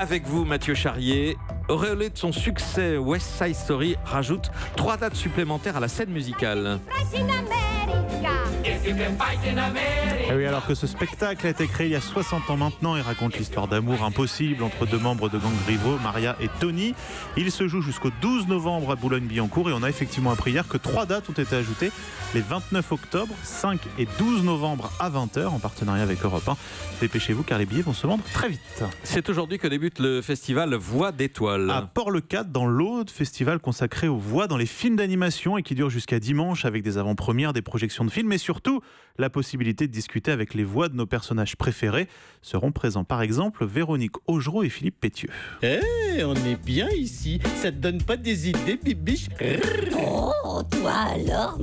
avec vous, Mathieu Charrier. Auréolé de son succès, West Side Story rajoute 3 dates supplémentaires à la scène musicale. Et oui, alors que ce spectacle a été créé il y a 60 ans maintenant et raconte l'histoire d'amour impossible entre 2 membres de gang rivaux, Maria et Tony. Il se joue jusqu'au 12 novembre à Boulogne-Billancourt et on a effectivement appris hier que 3 dates ont été ajoutées, les 29 octobre, 5 et 12 novembre à 20h en partenariat avec Europe 1. Dépêchez-vous car les billets vont se vendre très vite. C'est aujourd'hui que débute le festival Voix d'étoiles. À Port-le-Cat, dans l'Aude, festival consacré aux voix dans les films d'animation et qui dure jusqu'à dimanche avec des avant-premières, des projections de films et surtout la possibilité de discuter avec les voix de nos personnages préférés. Seront présents par exemple Véronique Augereau et Philippe Pétieux. On est bien ici. Ça te donne pas des idées, Bibiche? Oh, toi alors?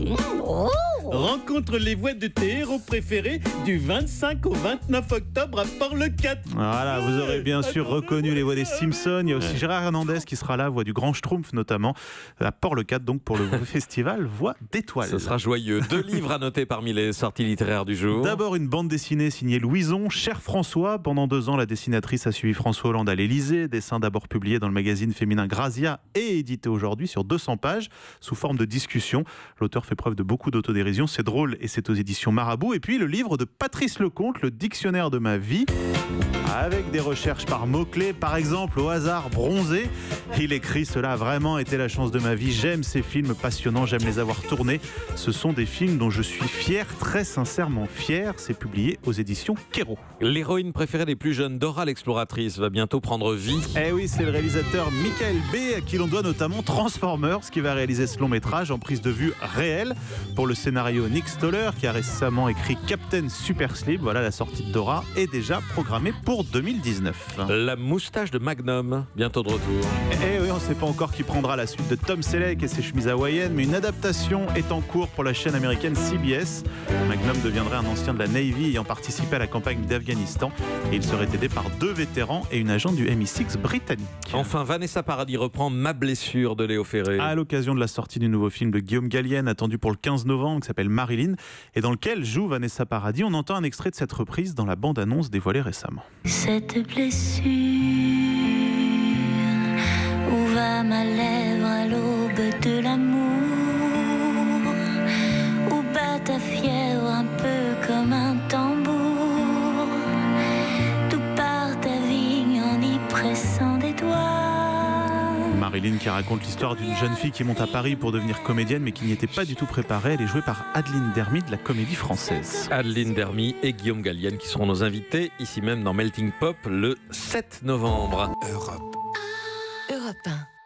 Oh. Rencontre les voix de tes héros préférés du 25 au 29 octobre à Port-le-Cat. Voilà, vous aurez bien sûr reconnu les voix des Simpsons. Il y a aussi Gérard Hernandez qui sera là, voix du Grand Schtroumpf notamment, à Port-le-Cat, donc pour le festival Voix d'étoiles. Ce sera joyeux. 2 livres à noter parmi les sorties littéraires du jour. D'abord une bande dessinée signée Louison, Cher François. Pendant 2 ans, la dessinatrice a suivi François Hollande à l'Élysée. Dessin d'abord publié dans le magazine féminin Grazia et édité aujourd'hui sur 200 pages sous forme de discussion. L'auteur fait preuve de beaucoup d'autodérision. C'est drôle et c'est aux éditions Marabout. Et puis le livre de Patrice Lecomte, Le dictionnaire de ma vie, avec des recherches par mots-clés. Par exemple, au hasard, Bronzé. Il écrit: cela a vraiment été la chance de ma vie. J'aime ces films passionnants, j'aime les avoir tournés. Ce sont des films dont je suis fier, très sincèrement fier. C'est publié aux éditions Kéro. L'héroïne préférée des plus jeunes, Dora l'exploratrice, va bientôt prendre vie. Eh oui, c'est le réalisateur Michael Bay à qui l'on doit notamment Transformers, qui va réaliser ce long métrage en prise de vue réelle. Pour le scénario, Nick Stoller, qui a récemment écrit Captain Super Slim. Voilà, la sortie de Dora est déjà programmée pour 2019. La moustache de Magnum, bientôt de retour. Eh oui, on ne sait pas encore qui prendra la suite de Tom Selleck et ses chemises hawaïennes, mais une adaptation est en cours pour la chaîne américaine CBS. Magnum deviendrait un ancien de la Navy ayant participé à la campagne d'Afghanistan et il serait aidé par 2 vétérans et une agent du MI6 britannique. Enfin, Vanessa Paradis reprend Ma blessure de Léo Ferré. À l'occasion de la sortie du nouveau film de Guillaume Gallienne attendu pour le 15 novembre qui s'appelle Marilyn et dans lequel joue Vanessa Paradis, on entend un extrait de cette reprise dans la bande-annonce dévoilée récemment. Cette blessure, où va ma lèvre à l'aube de l'amour? Où bat ta fièvre un peu comme un tambour? D'où part ta vigne en y pressant des doigts? Marilyn qui raconte l'histoire d'une jeune fille qui monte à Paris pour devenir comédienne mais qui n'y était pas du tout préparée. Elle est jouée par Adeline Dermy de la Comédie Française. Adeline Dermy et Guillaume Gallienne qui seront nos invités ici même dans Melting Pop le 7 novembre. Europe 1.